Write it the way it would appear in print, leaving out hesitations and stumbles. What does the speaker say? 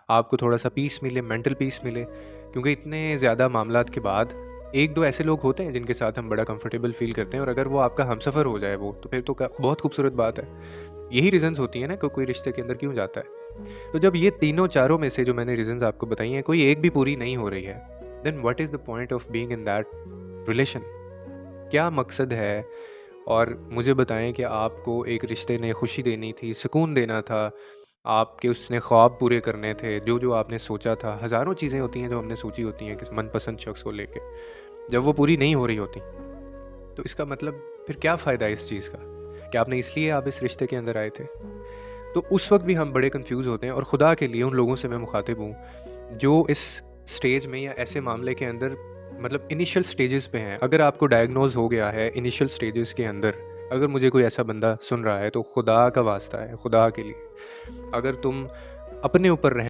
आपको थोड़ा-सा पीस मिले, मेंटल पीस मिले। क्योंकि इतने ज़्यादा मामलात के बाद 1-2 ऐसे लोग होते हैं जिनके साथ हम बड़ा कंफर्टेबल फ़ील करते हैं, और अगर वो आपका हमसफ़र हो जाए वो, तो फिर तो क बहुत खूबसूरत बात है। यही रीज़न्स होती हैं ना कि कोई रिश्ते के अंदर क्यों जाता है। तो जब ये तीनों चारों में से जो मैंने रीज़न्स आपको बताई हैं, कोई एक भी पूरी नहीं हो रही है, then what is the point of being in that relation? क्या मकसद है? और मुझे बताएँ कि आपको एक रिश्ते ने खुशी देनी थी, सुकून देना था, आपके उसने ख्वाब पूरे करने थे, जो-जो आपने सोचा था। हज़ारों चीज़ें होती हैं जो हमने सोची होती हैं किसी मनपसंद शख्स को लेके। जब वो पूरी नहीं हो रही होती, तो इसका मतलब फिर क्या फ़ायदा है इस चीज़ का? क्या आपने इसलिए आप इस रिश्ते के अंदर आए थे? तो उस वक़्त भी हम बड़े कन्फ्यूज़ होते हैं, और खुदा के लिए उन लोगों से मैं मुखातिब हूँ, जो इस स्टेज में या ऐसे मामले के अंदर मतलब इनिशियल स्टेजेस पे हैं। अगर आपको डायग्नोज़ हो गया है इनिशियल स्टेजेस के अंदर, अगर मुझे कोई ऐसा बंदा सुन रहा है, तो खुदा का वास्ता है, खुदा के लिए, अगर तुम अपने ऊपर रह